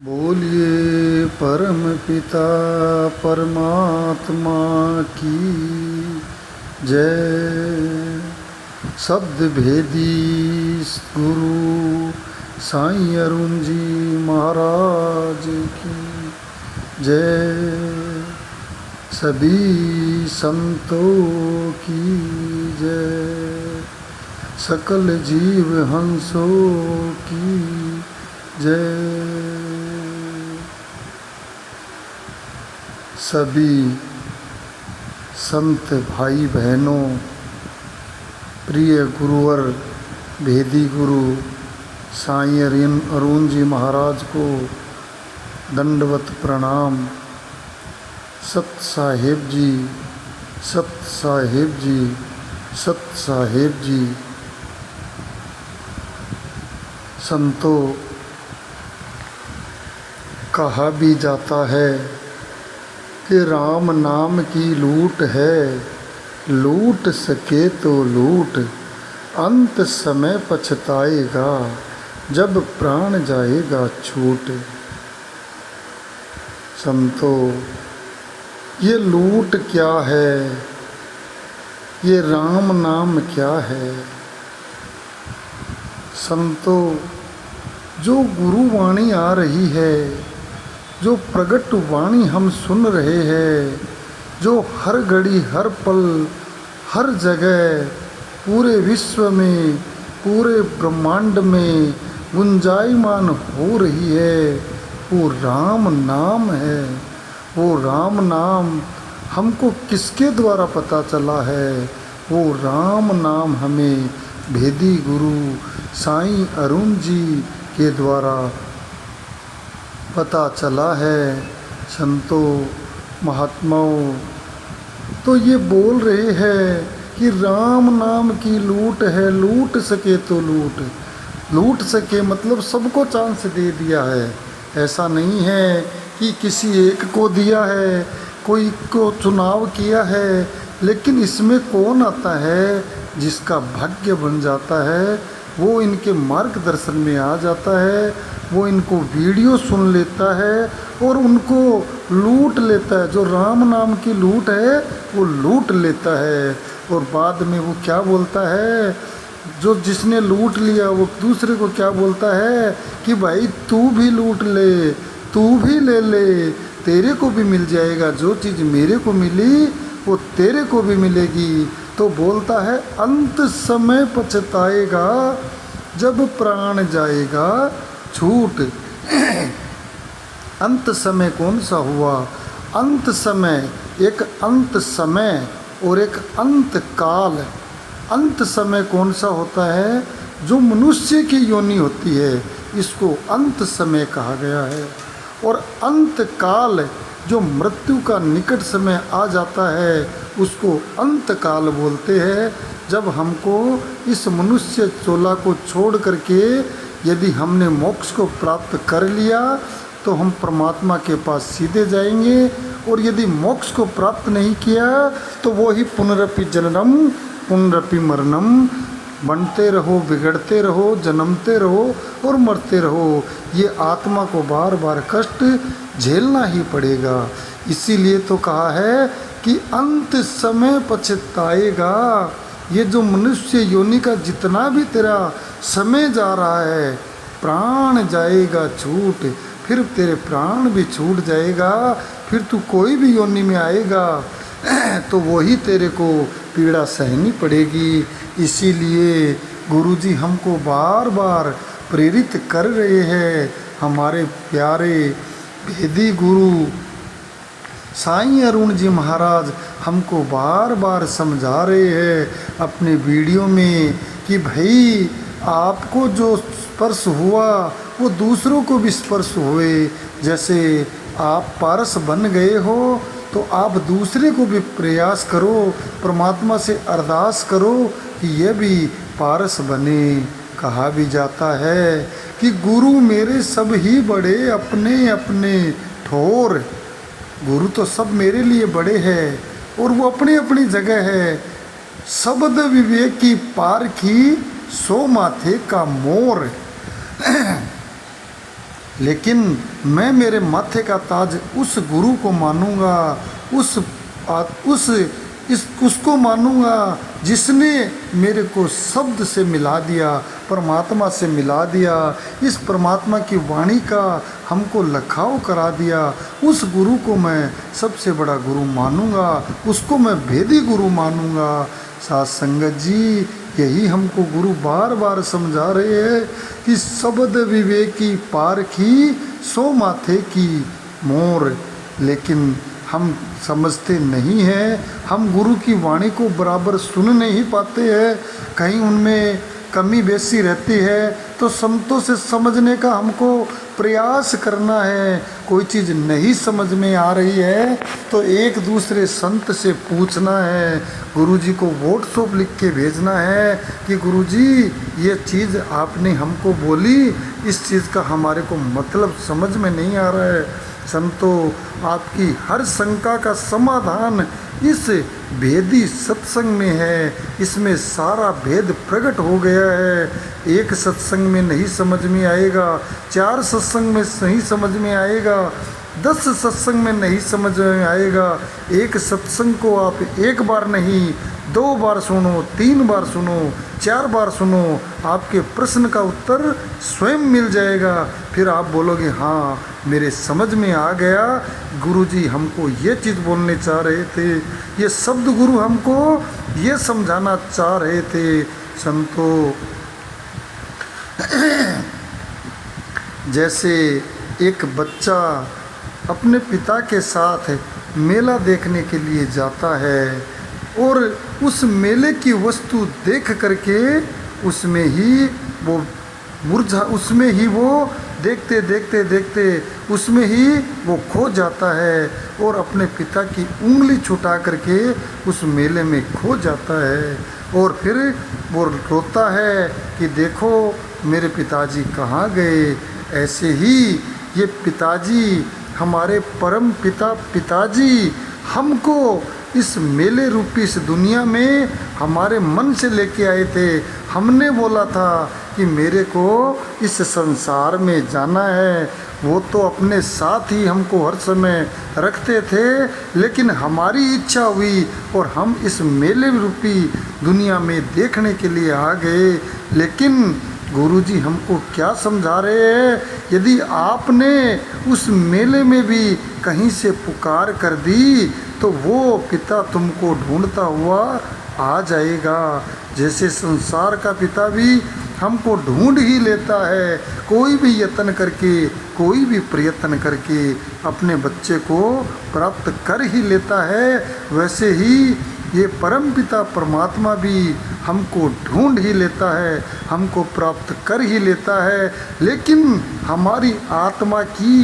बोलिए परम पिता परमात्मा की जय। शब्द भेदी गुरु साईं अरुण जी महाराज की जय। सभी संतों की जय। सकल जीव हंसों की जय। सभी संत भाई बहनों, प्रिय गुरुवर भेदी गुरु साईं अरुण जी महाराज को दंडवत प्रणाम। सत साहेब जी, सत साहेब जी, सत साहेब जी। संतों, कहा भी जाता है कि राम नाम की लूट है, लूट सके तो लूट, अंत समय पछताएगा जब प्राण जाएगा छूट। संतों, ये लूट क्या है, ये राम नाम क्या है। संतों, जो गुरुवाणी आ रही है, जो प्रगट वाणी हम सुन रहे हैं, जो हर घड़ी हर पल हर जगह पूरे विश्व में पूरे ब्रह्मांड में गुंजायमान हो रही है, वो राम नाम है। वो राम नाम हमको किसके द्वारा पता चला है? वो राम नाम हमें भेदी गुरु साईं अरुण जी के द्वारा पता चला है। संतों, महात्माओं, तो ये बोल रहे हैं कि राम नाम की लूट है, लूट सके तो लूट। लूट सके मतलब सबको चांस दे दिया है। ऐसा नहीं है कि किसी एक को दिया है, कोई को चुनाव किया है, लेकिन इसमें कौन आता है? जिसका भाग्य बन जाता है वो इनके मार्गदर्शन में आ जाता है, वो इनको वीडियो सुन लेता है और उनको लूट लेता है। जो राम नाम की लूट है वो लूट लेता है और बाद में वो क्या बोलता है? जो जिसने लूट लिया वो दूसरे को क्या बोलता है कि भाई तू भी लूट ले, तू भी ले ले, तेरे को भी मिल जाएगा। जो चीज़ मेरे को मिली वो तेरे को भी मिलेगी। तो बोलता है अंत समय पछताएगा जब प्राण जाएगा छूट। अंत समय कौन सा हुआ? अंत समय, एक अंत समय और एक अंत काल। अंत समय कौन सा होता है? जो मनुष्य की योनि होती है, इसको अंत समय कहा गया है। और अंत काल, जो मृत्यु का निकट समय आ जाता है, उसको अंत काल बोलते हैं। जब हमको इस मनुष्य चोला को छोड़ करके यदि हमने मोक्ष को प्राप्त कर लिया तो हम परमात्मा के पास सीधे जाएंगे, और यदि मोक्ष को प्राप्त नहीं किया तो वो ही पुनरपि जननम पुनरपि मरणम, बनते रहो, बिगड़ते रहो, जन्मते रहो और मरते रहो। ये आत्मा को बार बार कष्ट झेलना ही पड़ेगा। इसीलिए तो कहा है कि अंत समय पछताएगा। ये जो मनुष्य योनि का जितना भी तेरा समय जा रहा है, प्राण जाएगा छूट, फिर तेरे प्राण भी छूट जाएगा, फिर तू कोई भी योनि में आएगा तो वही तेरे को पीड़ा सहनी पड़ेगी। इसीलिए गुरुजी हमको बार बार प्रेरित कर रहे हैं। हमारे प्यारे भेदी गुरु साईं अरुण जी महाराज हमको बार बार समझा रहे हैं अपने वीडियो में कि भाई आपको जो स्पर्श हुआ वो दूसरों को भी स्पर्श हुए। जैसे आप पारस बन गए हो तो आप दूसरे को भी प्रयास करो, परमात्मा से अरदास करो कि यह भी पारस बने। कहा भी जाता है कि गुरु मेरे सब ही बड़े अपने अपने ठोर। गुरु तो सब मेरे लिए बड़े हैं और वो अपनी अपनी जगह है। शब्द विवेक की पार की सो माथे का मोर। लेकिन मैं मेरे माथे का ताज उस गुरु को मानूंगा, उसको मानूंगा जिसने मेरे को शब्द से मिला दिया, परमात्मा से मिला दिया, इस परमात्मा की वाणी का हमको लखाव करा दिया। उस गुरु को मैं सबसे बड़ा गुरु मानूंगा, उसको मैं भेदी गुरु मानूंगा। साथ संगत जी, यही हमको गुरु बार बार समझा रहे हैं कि शब्द विवेकी पारखी सो माथे की मोर। लेकिन हम समझते नहीं हैं, हम गुरु की वाणी को बराबर सुन नहीं पाते हैं, कहीं उनमें कमी बेसी रहती है तो संतों से समझने का हमको प्रयास करना है। कोई चीज़ नहीं समझ में आ रही है तो एक दूसरे संत से पूछना है, गुरुजी को व्हाट्सएप लिख के भेजना है कि गुरुजी ये चीज़ आपने हमको बोली, इस चीज़ का हमारे को मतलब समझ में नहीं आ रहा है। संतों, आपकी हर शंका का समाधान इस भेदी सत्संग में है, इसमें सारा भेद प्रकट हो गया है। एक सत्संग में नहीं समझ में आएगा, 4 सत्संग में नहीं समझ में आएगा, 10 सत्संग में नहीं समझ में आएगा। एक सत्संग को आप एक बार नहीं 2 बार सुनो, 3 बार सुनो, 4 बार सुनो, आपके प्रश्न का उत्तर स्वयं मिल जाएगा। फिर आप बोलोगे हाँ मेरे समझ में आ गया, गुरुजी हमको ये चीज़ बोलने चाह रहे थे, ये शब्द गुरु हमको ये समझाना चाह रहे थे। संतों, जैसे एक बच्चा अपने पिता के साथ मेला देखने के लिए जाता है और उस मेले की वस्तु देख करके उसमें ही वो देखते देखते देखते उसमें ही वो खो जाता है और अपने पिता की उंगली छुटा करके उस मेले में खो जाता है। और फिर वो रोता है कि देखो मेरे पिताजी कहाँ गए। ऐसे ही ये पिताजी, हमारे परम पिताजी हमको इस मेले रूपी इस दुनिया में हमारे मन से लेके आए थे। हमने बोला था कि मेरे को इस संसार में जाना है, वो तो अपने साथ ही हमको हर समय रखते थे, लेकिन हमारी इच्छा हुई और हम इस मेले रूपी दुनिया में देखने के लिए आ गए। लेकिन गुरुजी हमको क्या समझा रहे हैं, यदि आपने उस मेले में भी कहीं से पुकार कर दी तो वो पिता तुमको ढूंढता हुआ आ जाएगा। जैसे संसार का पिता भी हमको ढूंढ ही लेता है, कोई भी यत्न करके, कोई भी प्रयत्न करके अपने बच्चे को प्राप्त कर ही लेता है, वैसे ही ये परम पिता परमात्मा भी हमको ढूंढ ही लेता है, हमको प्राप्त कर ही लेता है। लेकिन हमारी आत्मा की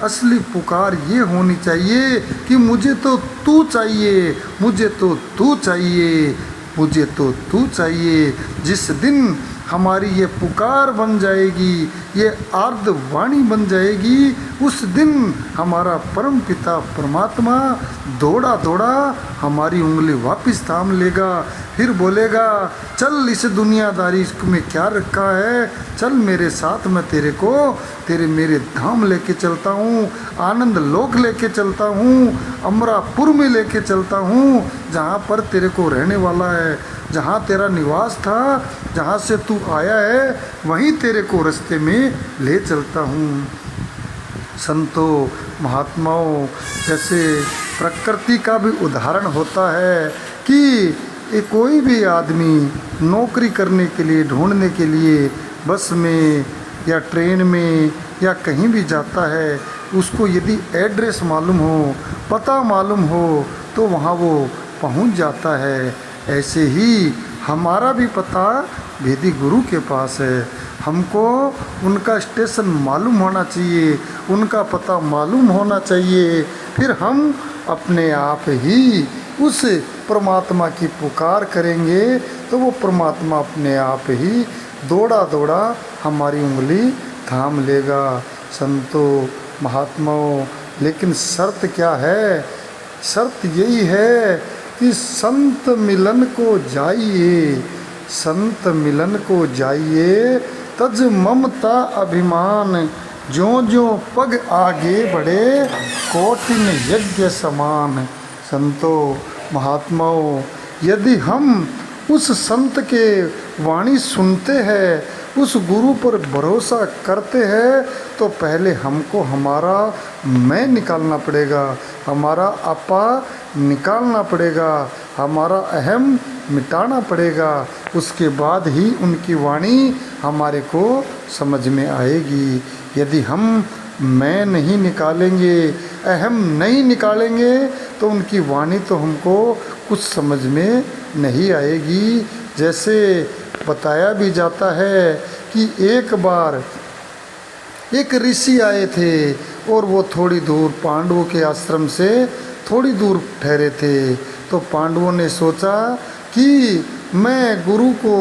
असली पुकार ये होनी चाहिए कि मुझे तो तू चाहिए, मुझे तो तू चाहिए, मुझे तो तू चाहिए। जिस दिन हमारी ये पुकार बन जाएगी, ये आर्द वाणी बन जाएगी, उस दिन हमारा परम पिता परमात्मा दौड़ा दौड़ा हमारी उंगली वापस थाम लेगा, फिर बोलेगा चल इस दुनियादारी में क्या रखा है, चल मेरे साथ में तेरे को तेरे मेरे धाम लेके चलता हूँ, आनंद लोक लेके चलता हूँ, अमरापुर में लेके चलता हूँ, जहाँ पर तेरे को रहने वाला है, जहाँ तेरा निवास था, जहाँ से तू आया है, वहीं तेरे को रास्ते में ले चलता हूँ। संतों, महात्माओं, जैसे प्रकृति का भी उदाहरण होता है कि कोई भी आदमी नौकरी करने के लिए, ढूंढने के लिए बस में या ट्रेन में या कहीं भी जाता है, उसको यदि एड्रेस मालूम हो, पता मालूम हो, तो वहाँ वो पहुँच जाता है। ऐसे ही हमारा भी पता भेदी गुरु के पास है, हमको उनका स्टेशन मालूम होना चाहिए, उनका पता मालूम होना चाहिए, फिर हम अपने आप ही उस परमात्मा की पुकार करेंगे तो वो परमात्मा अपने आप ही दौड़ा दौड़ा हमारी उंगली थाम लेगा। संतों, महात्माओं, लेकिन शर्त क्या है? शर्त यही है कि संत मिलन को जाइए, संत मिलन को जाइए, तज ममता अभिमान ज्यों ज्यों पग आगे बढ़े कोटिन यज्ञ समान। संतो महात्माओं, यदि हम उस संत के वाणी सुनते हैं, उस गुरु पर भरोसा करते हैं, तो पहले हमको हमारा मैं निकालना पड़ेगा, हमारा आपा निकालना पड़ेगा, हमारा अहम मिटाना पड़ेगा। उसके बाद ही उनकी वाणी हमारे को समझ में आएगी। यदि हम मैं नहीं निकालेंगे, अहम नहीं निकालेंगे, तो उनकी वाणी तो हमको कुछ समझ में नहीं आएगी। जैसे बताया भी जाता है कि एक बार एक ऋषि आए थे और वो थोड़ी दूर पांडवों के आश्रम से थोड़ी दूर ठहरे थे। तो पांडवों ने सोचा कि मैं गुरु को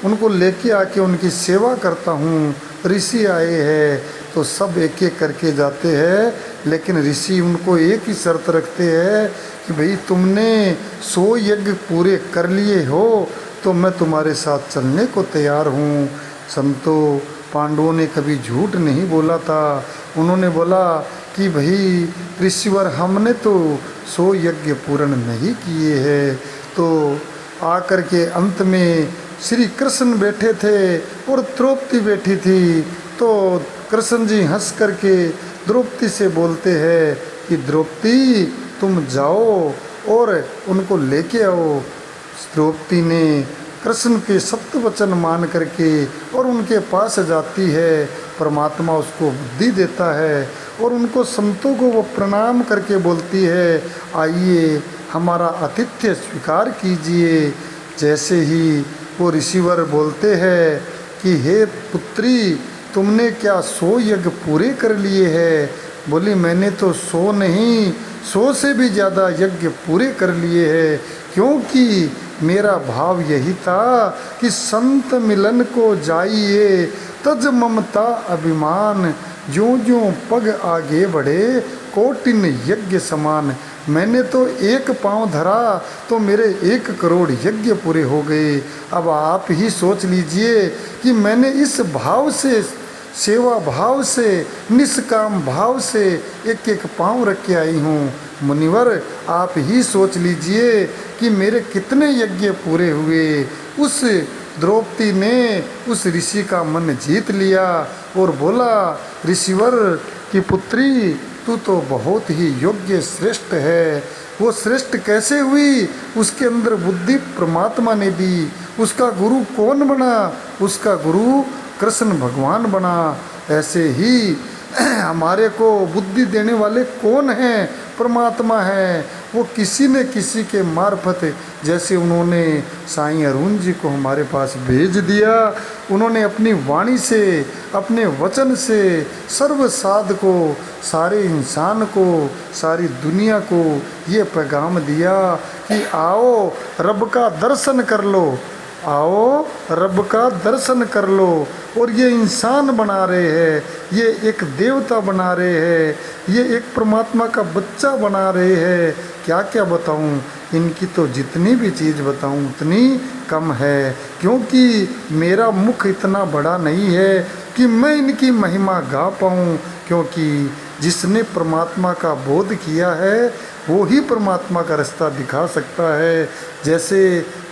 उनको लेके आके उनकी सेवा करता हूँ, ऋषि आए हैं। तो सब एक एक करके जाते हैं, लेकिन ऋषि उनको एक ही शर्त रखते हैं कि भाई तुमने 100 यज्ञ पूरे कर लिए हो तो मैं तुम्हारे साथ चलने को तैयार हूँ। संतों, पांडवों ने कभी झूठ नहीं बोला था। उन्होंने बोला कि भाई ऋषिवर, हमने तो 100 यज्ञ पूर्ण नहीं किए हैं। तो आकर के अंत में श्री कृष्ण बैठे थे और द्रौपदी बैठी थी। तो कृष्ण जी हंस करके द्रौपदी से बोलते हैं कि द्रौपदी तुम जाओ और उनको लेके आओ। द्रौपदी ने कृष्ण के सत्य वचन मान करके और उनके पास जाती है। परमात्मा उसको बुद्धि देता है और उनको संतों को वो प्रणाम करके बोलती है, आइए हमारा आतिथ्य स्वीकार कीजिए। जैसे ही वो ऋषिवर बोलते हैं कि हे पुत्री, तुमने क्या 100 यज्ञ पूरे कर लिए हैं? बोली मैंने तो 100 नहीं, 100 से भी ज़्यादा यज्ञ पूरे कर लिए हैं, क्योंकि मेरा भाव यही था कि संत मिलन को जाइए, तज ममता अभिमान, ज्यों ज्यों पग आगे बढ़े कोटिन यज्ञ समान। मैंने तो एक पांव धरा तो मेरे 1 करोड़ यज्ञ पूरे हो गए। अब आप ही सोच लीजिए कि मैंने इस भाव से, सेवा भाव से, निष्काम भाव से एक एक पांव रख के आई हूँ। मुनिवर, आप ही सोच लीजिए कि मेरे कितने यज्ञ पूरे हुए। उस द्रौपदी ने उस ऋषि का मन जीत लिया और बोला, ऋषिवर की पुत्री, तू तो बहुत ही योग्य श्रेष्ठ है। वो श्रेष्ठ कैसे हुई? उसके अंदर बुद्धि परमात्मा ने दी। उसका गुरु कौन बना? उसका गुरु कृष्ण भगवान बना। ऐसे ही हमारे को बुद्धि देने वाले कौन हैं? परमात्मा है। वो किसी न किसी के मार्फत, जैसे उन्होंने साईं अरुण जी को हमारे पास भेज दिया, उन्होंने अपनी वाणी से, अपने वचन से सर्व साध को, सारे इंसान को, सारी दुनिया को ये पैगाम दिया कि आओ रब का दर्शन कर लो, आओ रब का दर्शन कर लो। और ये इंसान बना रहे हैं, ये एक देवता बना रहे हैं, ये एक परमात्मा का बच्चा बना रहे हैं। क्या क्या बताऊं? इनकी तो जितनी भी चीज़ बताऊं उतनी कम है, क्योंकि मेरा मुख इतना बड़ा नहीं है कि मैं इनकी महिमा गा पाऊं। क्योंकि जिसने परमात्मा का बोध किया है वो ही परमात्मा का रास्ता दिखा सकता है। जैसे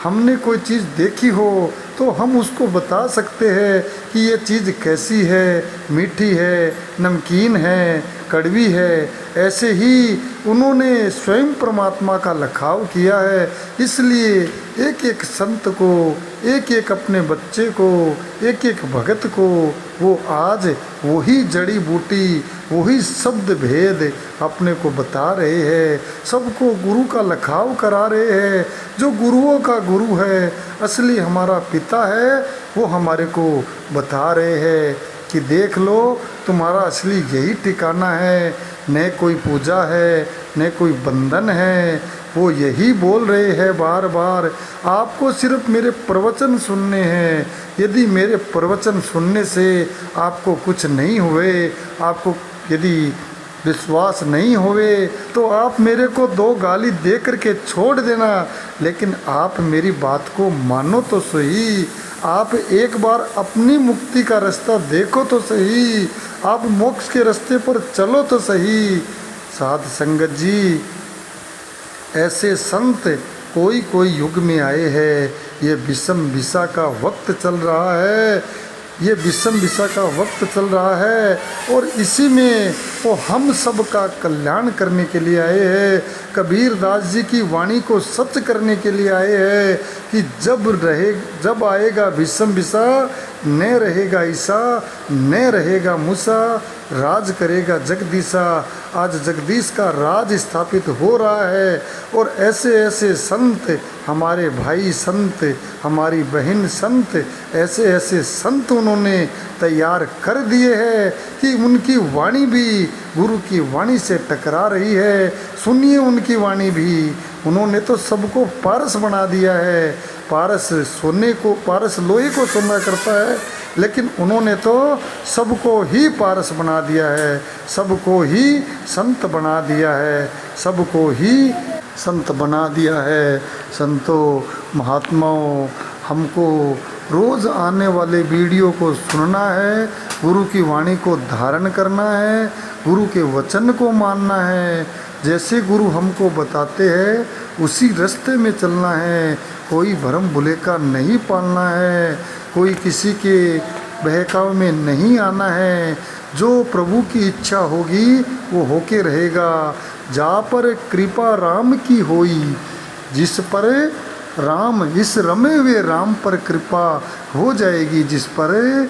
हमने कोई चीज़ देखी हो तो हम उसको बता सकते हैं कि ये चीज़ कैसी है, मीठी है, नमकीन है, कड़वी है। ऐसे ही उन्होंने स्वयं परमात्मा का लखाव किया है। इसलिए एक एक संत को, एक एक अपने बच्चे को, एक एक भगत को वो आज वही जड़ी बूटी, वही शब्द भेद अपने को बता रहे हैं। सबको गुरु का लखाव करा रहे हैं। जो गुरुओं का गुरु है, असली हमारा पिता है, वो हमारे को बता रहे हैं कि देख लो, तुम्हारा असली यही ठिकाना है। न कोई पूजा है, न कोई बंधन है। वो यही बोल रहे हैं बार बार, आपको सिर्फ मेरे प्रवचन सुनने हैं। यदि मेरे प्रवचन सुनने से आपको कुछ नहीं हुए, आपको यदि विश्वास नहीं हुए, तो आप मेरे को 2 गाली दे करके छोड़ देना, लेकिन आप मेरी बात को मानो तो सही। आप एक बार अपनी मुक्ति का रास्ता देखो तो सही, आप मोक्ष के रास्ते पर चलो तो सही। साध संगत जी, ऐसे संत कोई कोई युग में आए हैं। ये विषम विषा का वक्त चल रहा है, ये विषम विषा का वक्त चल रहा है, और इसी में वो हम सब का कल्याण करने के लिए आए हैं। कबीर दास जी की वाणी को सच करने के लिए आए हैं कि जब आएगा विषम विषा, न रहेगा ईसा, न रहेगा मूसा, राज करेगा जगदीशा। आज जगदीश का राज स्थापित हो रहा है, और ऐसे ऐसे संत, हमारे भाई संत, हमारी बहन संत, ऐसे ऐसे संत उन्होंने तैयार कर दिए हैं कि उनकी वाणी भी गुरु की वाणी से टकरा रही है। सुनिए उनकी वाणी भी, उन्होंने तो सबको पारस बना दिया है। पारस सोने को, पारस लोहे को सोना करता है, लेकिन उन्होंने तो सबको ही पारस बना दिया है, सबको ही संत बना दिया है, सबको ही संत बना दिया है। संतों महात्माओं, हमको रोज़ आने वाले वीडियो को सुनना है, गुरु की वाणी को धारण करना है, गुरु के वचन को मानना है। जैसे गुरु हमको बताते हैं उसी रास्ते में चलना है। कोई भरम भुलेखा नहीं पालना है, कोई किसी के बहकाव में नहीं आना है। जो प्रभु की इच्छा होगी वो होके रहेगा। जा पर कृपा राम की होई, जिस पर राम, इस रमे हुए राम पर कृपा हो जाएगी। जिस पर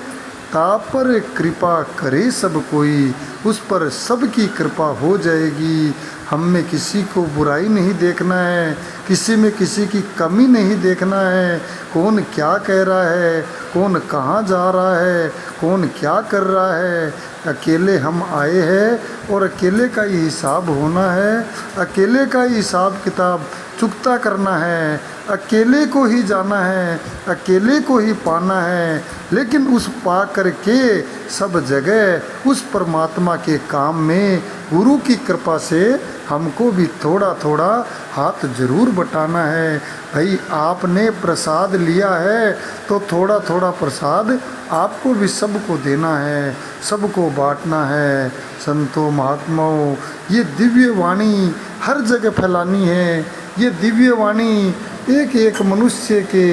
ता पर कृपा करे सब कोई, उस पर सबकी कृपा हो जाएगी। हम में किसी को बुराई नहीं देखना है, किसी में किसी की कमी नहीं देखना है। कौन क्या कह रहा है, कौन कहाँ जा रहा है, कौन क्या कर रहा है, अकेले हम आए हैं और अकेले का ही हिसाब होना है। अकेले का ही हिसाब किताब चुकता करना है, अकेले को ही जाना है, अकेले को ही पाना है। लेकिन उस पा करके सब जगह उस परमात्मा के काम में गुरु की कृपा से हमको भी थोड़ा थोड़ा हाथ जरूर बटाना है। भाई आपने प्रसाद लिया है तो थोड़ा थोड़ा प्रसाद आपको भी सबको देना है, सबको बांटना है। संतों महात्माओं, ये दिव्य वाणी हर जगह फैलानी है। ये दिव्य वाणी एक एक मनुष्य के,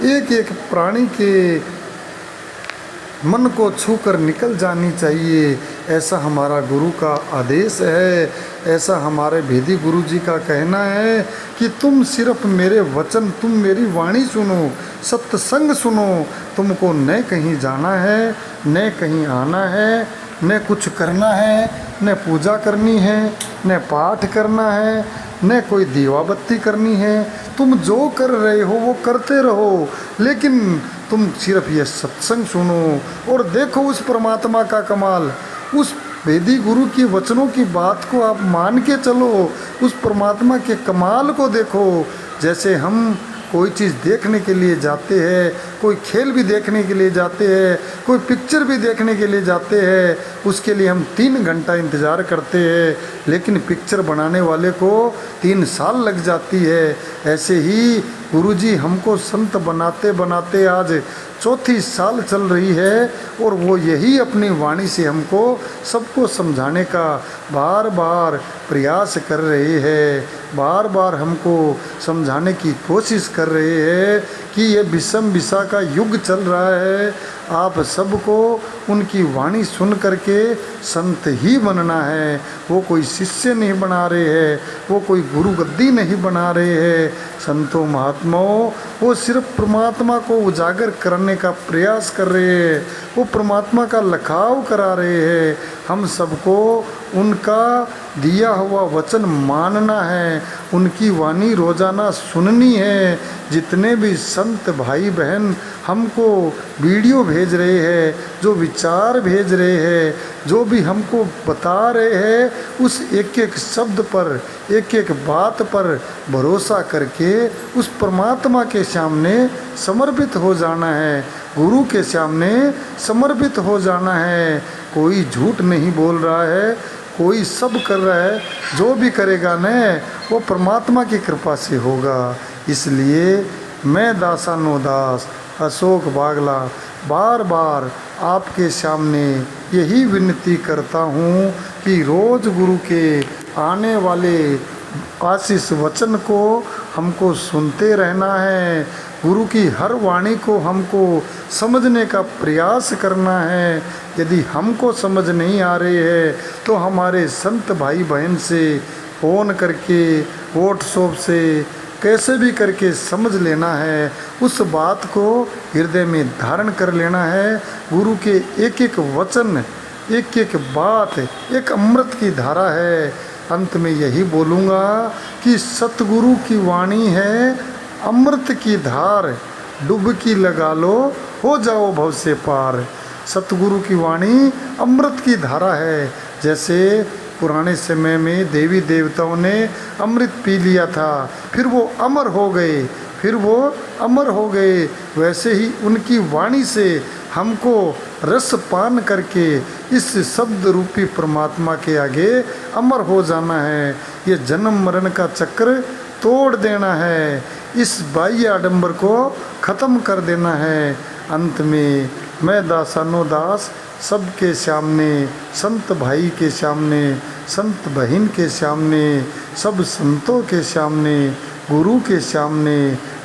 एक एक प्राणी के मन को छूकर निकल जानी चाहिए। ऐसा हमारा गुरु का आदेश है, ऐसा हमारे भेदी गुरु जी का कहना है कि तुम सिर्फ मेरे वचन, तुम मेरी वाणी सुनो, सत्संग सुनो। तुमको न कहीं जाना है, न कहीं आना है, न कुछ करना है, न पूजा करनी है, न पाठ करना है, न कोई दीवा बत्ती करनी है। तुम जो कर रहे हो वो करते रहो, लेकिन तुम सिर्फ ये सत्संग सुनो और देखो उस परमात्मा का कमाल। उस वेदी गुरु की वचनों की बात को आप मान के चलो, उस परमात्मा के कमाल को देखो। जैसे हम कोई चीज़ देखने के लिए जाते हैं, कोई खेल भी देखने के लिए जाते हैं, कोई पिक्चर भी देखने के लिए जाते हैं, उसके लिए हम 3 घंटा इंतज़ार करते हैं, लेकिन पिक्चर बनाने वाले को 3 साल लग जाती है। ऐसे ही गुरुजी हमको संत बनाते बनाते आज 4थी साल चल रही है, और वो यही अपनी वाणी से हमको सबको समझाने का बार बार प्रयास कर रहे हैं, बार बार हमको समझाने की कोशिश कर रहे हैं कि ये विषम विषा का युग चल रहा है। आप सबको उनकी वाणी सुन करके संत ही बनना है। वो कोई शिष्य नहीं बना रहे हैं, वो कोई गुरु गद्दी नहीं बना रहे हैं। संतों महात्माओं, वो सिर्फ परमात्मा को उजागर करने का प्रयास कर रहे हैं, वो परमात्मा का लखाव करा रहे हैं। हम सबको उनका दिया हुआ वचन मानना है, उनकी वाणी रोज़ाना सुननी है। जितने भी संत भाई बहन हमको वीडियो भेज रहे हैं, जो विचार भेज रहे हैं, जो भी हमको बता रहे हैं, उस एक एक शब्द पर, एक एक बात पर भरोसा करके उस परमात्मा के सामने समर्पित हो जाना है, गुरु के सामने समर्पित हो जाना है। कोई झूठ नहीं बोल रहा है, कोई सब कर रहा है। जो भी करेगा न वो परमात्मा की कृपा से होगा। इसलिए मैं दासानो दास, अशोक बागला, बार बार आपके सामने यही विनती करता हूँ कि रोज़ गुरु के आने वाले आशीष वचन को हमको सुनते रहना है। गुरु की हर वाणी को हमको समझने का प्रयास करना है। यदि हमको समझ नहीं आ रही है तो हमारे संत भाई बहन से फ़ोन करके, व्हाट्सएप से कैसे भी करके समझ लेना है। उस बात को हृदय में धारण कर लेना है। गुरु के एक एक वचन, एक एक बात एक अमृत की धारा है। अंत में यही बोलूँगा कि सतगुरु की वाणी है अमृत की धार, डुबकी लगा लो हो जाओ भव से पार। सतगुरु की वाणी अमृत की धारा है। जैसे पुराने समय में देवी देवताओं ने अमृत पी लिया था, फिर वो अमर हो गए, फिर वो अमर हो गए, वैसे ही उनकी वाणी से हमको रस पान करके इस शब्द रूपी परमात्मा के आगे अमर हो जाना है। ये जन्म मरण का चक्र तोड़ देना है, इस बाह्य आडंबर को ख़त्म कर देना है। अंत में मैं दासानो दास सबके सामने, संत भाई के सामने, संत बहन के सामने, सब संतों के सामने, गुरु के सामने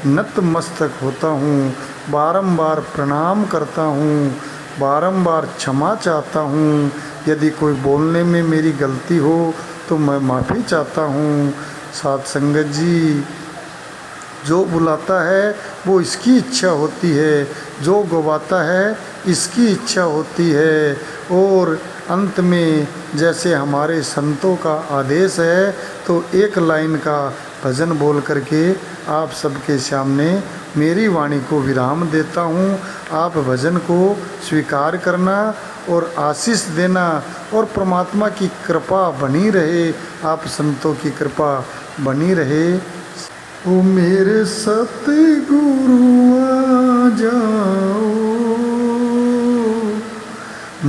नतमस्तक होता हूँ, बारंबार प्रणाम करता हूँ, बारंबार क्षमा चाहता हूँ। यदि कोई बोलने में मेरी गलती हो तो मैं माफ़ी चाहता हूँ। साथ संगत जी, जो बुलाता है वो इसकी इच्छा होती है, जो गवाता है इसकी इच्छा होती है। और अंत में जैसे हमारे संतों का आदेश है तो एक लाइन का भजन बोल करके आप सबके सामने मेरी वाणी को विराम देता हूँ। आप भजन को स्वीकार करना और आशीष देना, और परमात्मा की कृपा बनी रहे, आप संतों की कृपा बनी रहे। ओ मेरे सतगुरु आ जाओ,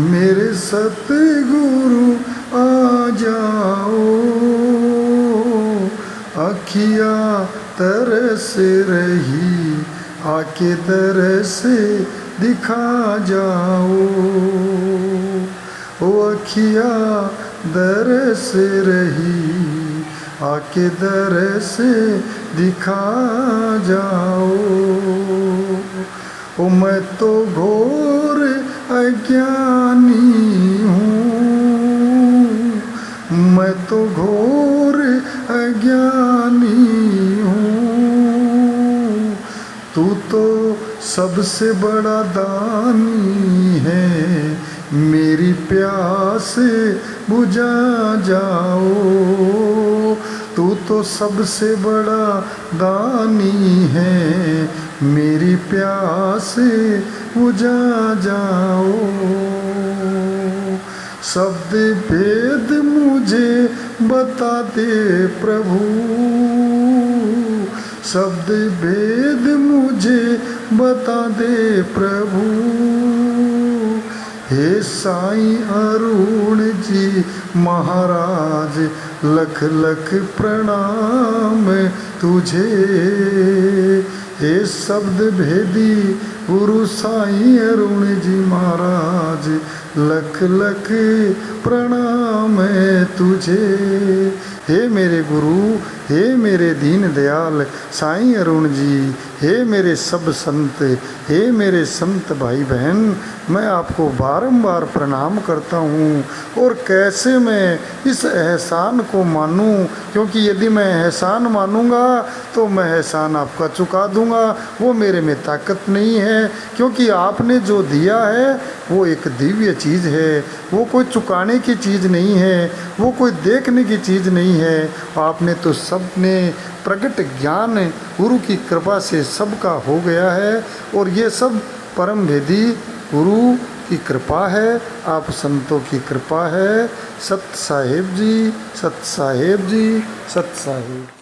मेरे सतगुरु आ जाओ, अखिया तरस रही आके दरस दिखा जाओ। ओ अखिया दरस रही आके दरस दिखा जाओ। ओ मैं तो घोर अज्ञानी हूँ, मैं तो घोर अज्ञानी हूँ, तू तो सबसे बड़ा दानी है, मेरी प्यास बुझा जाओ। तू तो सबसे बड़ा दानी है, मेरी प्यास बुझा जाओ। शब्द भेद मुझे बता दे प्रभु, शब्द भेद मुझे बता दे प्रभु। हे साईं अरुण जी महाराज, लख लख प्रणाम तुझे। हे शब्द भेदी गुरु साईं अरुण जी महाराज, लख लख प्रणाम तुझे। हे मेरे गुरु, हे मेरे दीन दयाल साईं अरुण जी, हे मेरे सब संत, हे मेरे संत भाई बहन, मैं आपको बारंबार प्रणाम करता हूँ। और कैसे मैं इस एहसान को मानूँ, क्योंकि यदि मैं एहसान मानूँगा तो मैं एहसान आपका चुका दूँगा, वो मेरे में ताकत नहीं है। क्योंकि आपने जो दिया है वो एक दिव्य चीज़ है, वो कोई चुकाने की चीज़ नहीं है, वो कोई देखने की चीज़ नहीं है। आपने तो सबने प्रकट ज्ञान गुरु की कृपा से सबका हो गया है, और ये सब परम भेदी गुरु की कृपा है, आप संतों की कृपा है। सत साहेब जी, सत साहेब जी, सत साहेब।